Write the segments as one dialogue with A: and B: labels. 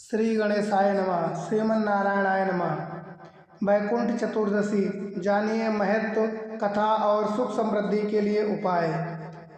A: श्री गणेशाय नमः। श्रीमन्नारायणाय नमः। वैकुंठ चतुर्दशी जानिए महत्व, कथा और सुख समृद्धि के लिए उपाय।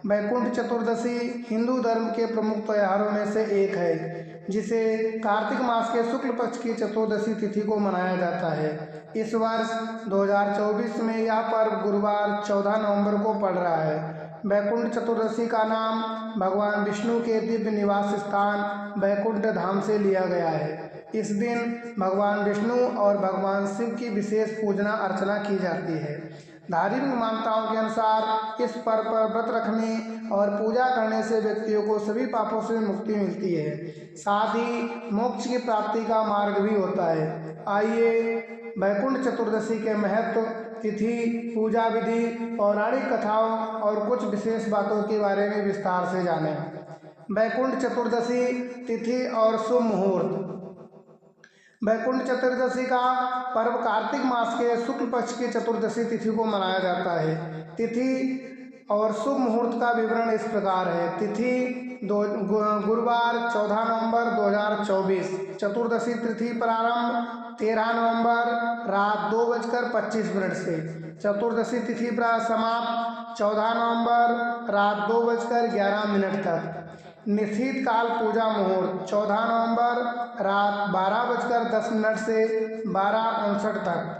A: वैकुंठ चतुर्दशी हिंदू धर्म के प्रमुख त्योहारों में से एक है, जिसे कार्तिक मास के शुक्ल पक्ष की चतुर्दशी तिथि को मनाया जाता है। इस वर्ष 2024 में यह पर्व गुरुवार 14 नवंबर को पड़ रहा है। वैकुंठ चतुर्दशी का नाम भगवान विष्णु के दिव्य निवास स्थान वैकुंठ धाम से लिया गया है। इस दिन भगवान विष्णु और भगवान शिव की विशेष पूजना अर्चना की जाती है। धार्मिक मान्यताओं के अनुसार इस पर्व पर व्रत रखने और पूजा करने से व्यक्तियों को सभी पापों से मुक्ति मिलती है, साथ ही मोक्ष की प्राप्ति का मार्ग भी होता है। आइए वैकुंठ चतुर्दशी के महत्व, तिथि, पूजा विधि, पौराणिक कथाओं और कुछ विशेष बातों के बारे में विस्तार से जानें। वैकुंठ चतुर्दशी तिथि और शुभ मुहूर्त। वैकुंठ चतुर्दशी का पर्व कार्तिक मास के शुक्ल पक्ष की चतुर्दशी तिथि को मनाया जाता है। तिथि और शुभ मुहूर्त का विवरण इस प्रकार है। तिथि गुरुवार 14 नवंबर 2024। चतुर्दशी तिथि प्रारंभ 13 नवंबर रात 2:25 से। चतुर्दशी तिथि समाप्त 14 नवंबर रात 2:11 तक। निश्चित काल पूजा मुहूर्त 14 नवंबर रात 12:10 से 12:59 तक।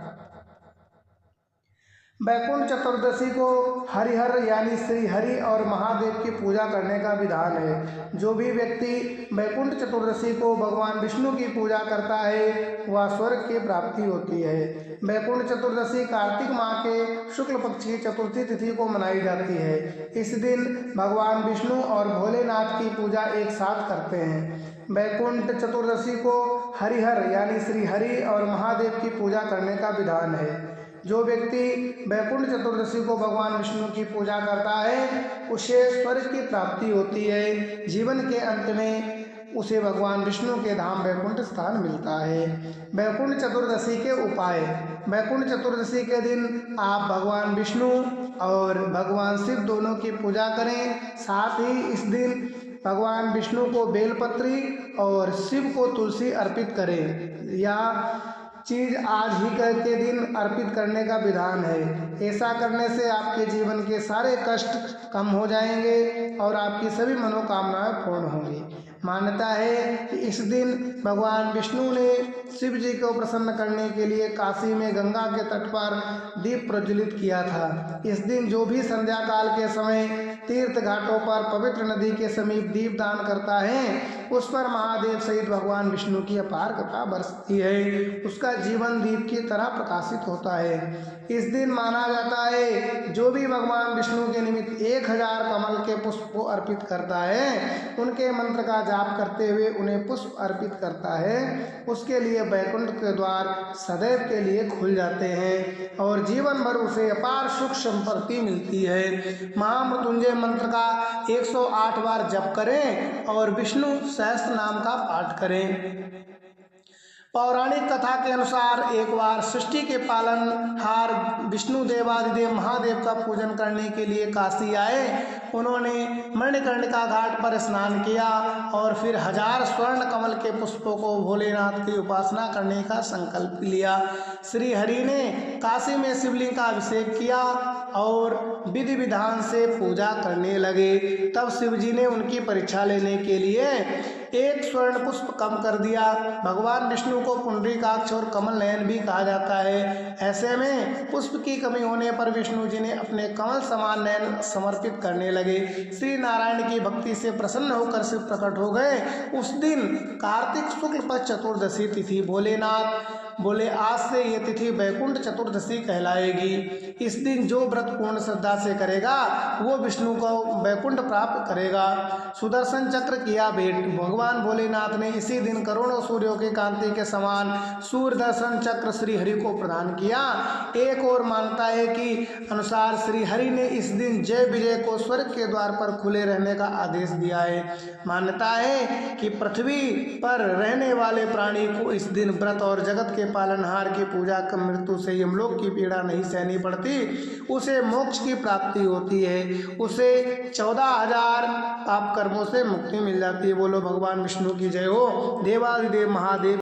A: वैकुंठ चतुर्दशी को हरिहर यानी श्री हरि और महादेव की पूजा करने का विधान है। जो भी व्यक्ति वैकुंठ चतुर्दशी को भगवान विष्णु की पूजा करता है वह स्वर्ग की प्राप्ति होती है। वैकुंठ चतुर्दशी कार्तिक माह के शुक्ल पक्ष की चतुर्थी तिथि को मनाई जाती है। इस दिन भगवान विष्णु और भोलेनाथ की पूजा एक साथ करते हैं। वैकुंठ चतुर्दशी को हरिहर यानी श्री हरि और महादेव की पूजा करने का विधान है। जो व्यक्ति वैकुंठ चतुर्दशी को भगवान विष्णु की पूजा करता है उसे स्वर्ग की प्राप्ति होती है। जीवन के अंत में उसे भगवान विष्णु के धाम वैकुंठ स्थान मिलता है। वैकुंठ चतुर्दशी के उपाय। वैकुंठ चतुर्दशी के दिन आप भगवान विष्णु और भगवान शिव दोनों की पूजा करें। साथ ही इस दिन भगवान विष्णु को बेलपत्री और शिव को तुलसी अर्पित करें। या चीज आज ही के दिन अर्पित करने का विधान है। ऐसा करने से आपके जीवन के सारे कष्ट कम हो जाएंगे और आपकी सभी मनोकामनाएं पूर्ण होंगी। मान्यता है कि इस दिन भगवान विष्णु ने शिव जी को प्रसन्न करने के लिए काशी में गंगा के तट पर दीप प्रज्वलित किया था। इस दिन जो भी संध्या काल के समय तीर्थ घाटों पर पवित्र नदी के समीप दीप दान करता है उस पर महादेव सहित भगवान विष्णु की अपार कृपा बरसती है। उसका जीवन दीप की तरह प्रकाशित होता है। इस दिन माना जाता है जो भी भगवान विष्णु के निमित्त 1000 कमल के पुष्प को अर्पित करता है, उनके मंत्र का जाप करते हुए उन्हें पुष्प अर्पित करता है, उसके लिए वैकुंठ के द्वार सदैव के लिए खुल जाते हैं और जीवन भर उसे अपार सुख संपत्ति मिलती है। महामृत्युंजय मंत्र का 108 बार जप करें और विष्णु सहस्त्र नाम का पाठ करें। पौराणिक कथा के अनुसार एक बार सृष्टि के पालनहार विष्णु देवादिदेव महादेव का पूजन करने के लिए काशी आए। उन्होंने मणिकर्णिका घाट पर स्नान किया और फिर 1000 स्वर्ण कमल के पुष्पों को भोलेनाथ की उपासना करने का संकल्प लिया। श्री हरि ने काशी में शिवलिंग का अभिषेक किया और विधि विधान से पूजा करने लगे। तब शिव जी ने उनकी परीक्षा लेने के लिए एक स्वर्ण पुष्प कम कर दिया। भगवान विष्णु को पुंडरीकाक्ष और कमल नयन भी कहा जाता है। ऐसे में पुष्प की कमी होने पर विष्णु जी ने अपने कमल समान नयन समर्पित करने लगे। श्री नारायण की भक्ति से प्रसन्न होकर शिव प्रकट हो गए। उस दिन कार्तिक शुक्ल पक्ष चतुर्दशी तिथि भोलेनाथ बोले आज से ये तिथि वैकुंठ चतुर्दशी कहलाएगी। इस दिन जो व्रत पूर्ण श्रद्धा से करेगा वो विष्णु को वैकुंठ प्राप्त करेगा। सुदर्शन चक्र किया भेंट। भगवान भोलेनाथ ने इसी दिन करोड़ों सूर्यों की कांति के समान सूर्य दर्शन चक्र श्री हरि को प्रदान किया। एक और मान्यता है कि अनुसार श्री हरि ने इस दिन जय विजय को स्वर्ग के द्वार पर खुले रहने का आदेश दिया है। मान्यता है कि पृथ्वी पर रहने वाले प्राणी को इस दिन व्रत और जगत के पालनहार की पूजा कर मृत्यु से यमलोक की पीड़ा नहीं सहनी पड़ती, उसे मोक्ष की प्राप्ति होती है, उसे 14,000 पाप कर्मों से मुक्ति मिल जाती है। बोलो भगवान विष्णु की जय हो। देवाधिदेव महादेव